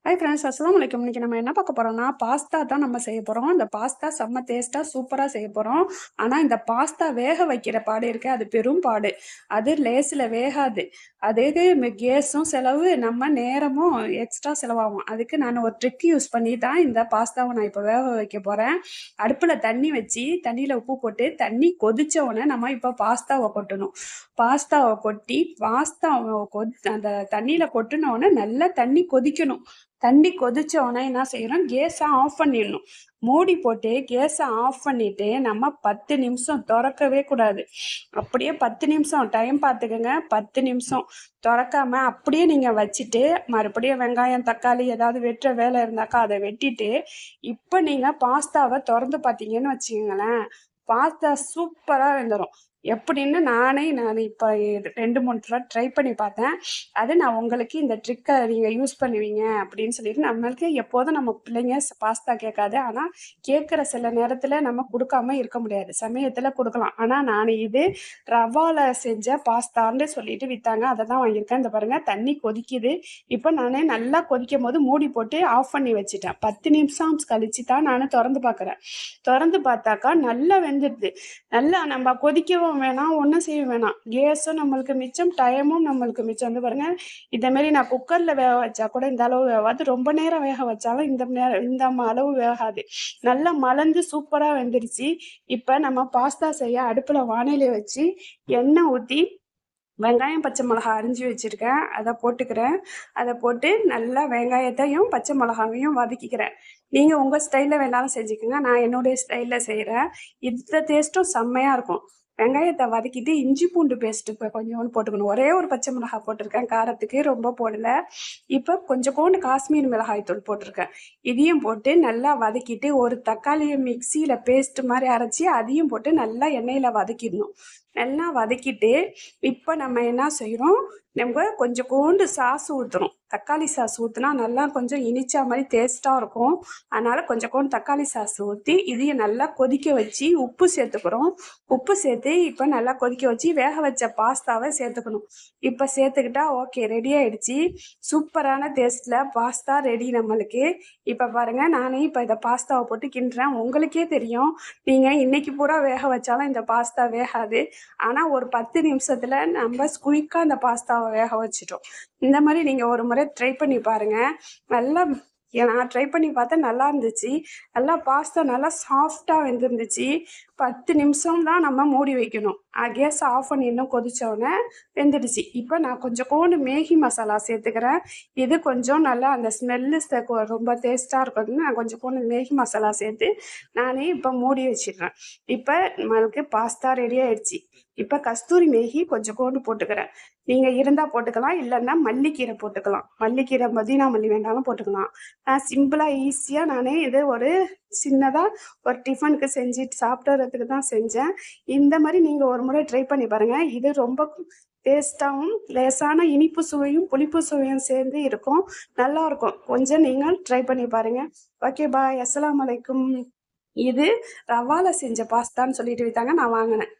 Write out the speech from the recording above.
Hi friends, அஸ்ஸலாமு அலைக்கும். இன்னைக்கு நம்ம என்ன பார்க்க போறோம்னா, பாஸ்தா தான் நம்ம செய்ய போறோம். இந்த பாஸ்தா செம்ம டேஸ்ட்டா சூப்பரா செய்ய போறோம். ஆனா இந்த பாஸ்தா வேக வைக்கிற பாடு இருக்கே, அது பெரும் பாடு. அது லேசில வேகாது. அதுக்கு கேஸும் செலவு, நம்ம நேரமும் எக்ஸ்ட்ரா செலவாகும். அதுக்கு நான் ஒரு ட்ரிக் யூஸ் பண்ணி தான் இந்த பாஸ்தாவை நான் இப்போ வேக வைக்க போறேன். அடுப்புல தண்ணி வச்சு, தண்ணியில உப்பு போட்டு, தண்ணி கொதிச்ச உடனே நம்ம இப்போ பாஸ்தாவை கொட்டணும். பாஸ்தாவை கொட்டி, பாஸ்தாவை அந்த தண்ணியில கொட்டின உடனே நல்லா தண்ணி கொதிக்கணும். தண்ணி கொதிச்ச உடனே என்ன செய்யறோம், கேஸை ஆஃப் பண்ணிடணும். மூடி போட்டு கேஸை ஆஃப் பண்ணிட்டு நம்ம 10 நிமிஷம் திறக்கவே கூடாது. அப்படியே 10 நிமிஷம் டைம் பார்த்துக்கோங்க. 10 நிமிஷம் திறக்காம அப்படியே நீங்க வச்சுட்டு மறுபடியும் வெங்காயம் தக்காளி ஏதாவது வெட்டுற வேலை இருந்தாக்கா அதை வெட்டிட்டு இப்போ நீங்க பாஸ்தாவை திறந்து பார்த்தீங்கன்னு வச்சுக்கோங்களேன், பாஸ்தா சூப்பரா வெந்துடும். எப்படின்னு நான் இப்போ 2-3 தடவை ட்ரை பண்ணி பார்த்தேன். அது நான் உங்களுக்கு இந்த ட்ரிக்கை நீங்கள் யூஸ் பண்ணுவீங்க அப்படின்னு சொல்லிட்டு, நம்மளுக்கு எப்போதும் நம்ம பிள்ளைங்க பாஸ்தா கேட்காது. ஆனால் கேட்குற சில நேரத்தில் நம்ம கொடுக்காம இருக்க முடியாது, சமயத்தில் கொடுக்கலாம். ஆனால் நான் இது ரவாவில் செஞ்ச பாஸ்தான்னு சொல்லிட்டு விற்றாங்க, அதை தான் வாங்கியிருக்கேன். இந்த பாருங்கள், தண்ணி கொதிக்குது. இப்போ நான் நல்லா கொதிக்கும் போது மூடி போட்டு ஆஃப் பண்ணி வச்சுட்டேன். 10 நிமிஷம் கழிச்சு தான் நான் திறந்து பார்க்குறேன். திறந்து பார்த்தாக்கா நல்லா வெந்துடுது. நல்லா நம்ம கொதிக்கவும் வேணாம், ஒன்றும் செய்ய வேணாம். கேஸும் நம்மளுக்கு மிச்சம், டைமும் நம்மளுக்கு மிச்சம். வந்து பாருங்க, இதேமாரி நான் குக்கரில் வேக வச்சா கூட இந்த அளவு வேகாது. ரொம்ப நேரம் வேக வச்சாலும் இந்த அளவு வேகாது. நல்லா மலர்ந்து சூப்பராக வெந்துருச்சு. இப்போ நம்ம பாஸ்தா செய்ய அடுப்பில் வானிலை வச்சு எண்ணெய் ஊற்றி வெங்காயம் பச்சை மிளகா அரிஞ்சு வச்சுருக்கேன், அதை போட்டுக்கிறேன். அதை போட்டு நல்லா வெங்காயத்தையும் பச்சை மிளகாவையும் வதக்கிக்கிறேன். நீங்கள் உங்கள் ஸ்டைலில் வேணாலும் செஞ்சுக்கோங்க, நான் என்னுடைய ஸ்டைலில் செய்கிறேன். இந்த டேஸ்ட்டும் செம்மையாக இருக்கும். வெங்காயத்தை வதக்கிட்டு இஞ்சி பூண்டு பேஸ்ட்டு இப்போ கொஞ்சோண்டு போட்டுக்கணும். ஒரே ஒரு பச்சை மிளகாய் போட்டிருக்கேன், காரத்துக்கு ரொம்ப போடலை. இப்போ கொஞ்சோண்டு காஷ்மீர் மிளகாய் தூள் போட்டிருக்கேன். இதையும் போட்டு நல்லா வதக்கிட்டு ஒரு தக்காளியை மிக்சியில் பேஸ்ட் மாதிரி அரைச்சி அதையும் போட்டு நல்லா எண்ணெயில் வதக்கிடணும். நல்லா வதக்கிட்டு இப்போ நம்ம என்ன செய்கிறோம், நம்ம கொஞ்சோண்டு சாஸ் ஊற்றுறோம். தக்காளி சாஸ் ஊற்றினா நல்லா கொஞ்சம் இனிச்சா மாதிரி டேஸ்ட்டாக இருக்கும். அதனால் கொஞ்சோண்டு தக்காளி சாஸ் ஊற்றி இதையும் நல்லா கொதிக்க வச்சு உப்பு சேர்த்துக்கிறோம். உப்பு சேர்த்து இப்போ நல்லா கொதிக்க வச்சு வேக வச்ச பாஸ்தாவை சேர்த்துக்கணும். இப்போ சேர்த்துக்கிட்டா ஓகே, ரெடி ஆகிடுச்சி. சூப்பரான டேஸ்ட்டில் பாஸ்தா ரெடி நம்மளுக்கு. இப்போ பாருங்கள், நானே இப்போ இதை பாஸ்தாவை போட்டு கிண்டுறேன். உங்களுக்கே தெரியும், நீங்கள் இன்றைக்கி பூரா வேக வச்சாலும் இந்த பாஸ்தா வேகாது. ஆனால் ஒரு 10 நிமிஷத்தில் நம்ம குயிக்காக அந்த பாஸ்தாவை வேக வச்சிட்டோம். இந்த மாதிரி நீங்கள் ஒரு முறை ட்ரை பண்ணி பாருங்கள். நல்லா நான் ட்ரை பண்ணி பார்த்தேன், நல்லா இருந்துச்சு. நல்லா பாஸ்தா நல்லா சாஃப்டாக வெந்துருந்துச்சு. 10 நிமிஷம் தான் நம்ம மூடி வைக்கணும். கேஸ் ஆஃப் பண்ணி இன்னும் கொதித்தோடனே வெந்துடுச்சு. இப்போ நான் கொஞ்சோண்டு மேகி மசாலா சேர்த்துக்கிறேன். இது கொஞ்சம் நல்லா அந்த ஸ்மெல்லு ரொம்ப டேஸ்ட்டாக இருக்குதுன்னு நான் கொஞ்சோண்டு மேகி மசாலா சேர்த்து நானே இப்போ மூடி வச்சிடுறேன். இப்போ நம்மளுக்கு பாஸ்தா ரெடி ஆகிடுச்சு. இப்போ கஸ்தூரி மேகி கொஞ்சோண்டு போட்டுக்கிறேன். நீங்கள் இருந்தால் போட்டுக்கலாம், இல்லைன்னா மல்லிக்கீரை போட்டுக்கலாம். மல்லிக்கீரை புதினா மல்லி வேண்டாலும் போட்டுக்கலாம். நான் சிம்பிளாக ஈஸியாக நானே இது ஒரு சின்னதாக ஒரு டிஃபனுக்கு செஞ்சு சாப்பிட்றதுக்கு தான் செஞ்சேன். இந்த மாதிரி நீங்கள் ஒரு முறை ட்ரை பண்ணி பாருங்கள். இது ரொம்ப டேஸ்ட்டாகவும் லேசான இனிப்பு சுவையும் புளிப்பு சுவையும் சேர்ந்து இருக்கும், நல்லாயிருக்கும். கொஞ்சம் நீங்கள் ட்ரை பண்ணி பாருங்கள். ஓகே பாய், அஸ்ஸலாமு அலைக்கும். இது ரவாவில் செஞ்ச பாஸ்தான்னு சொல்லிட்டு விற்றாங்க, நான் வாங்கினேன்.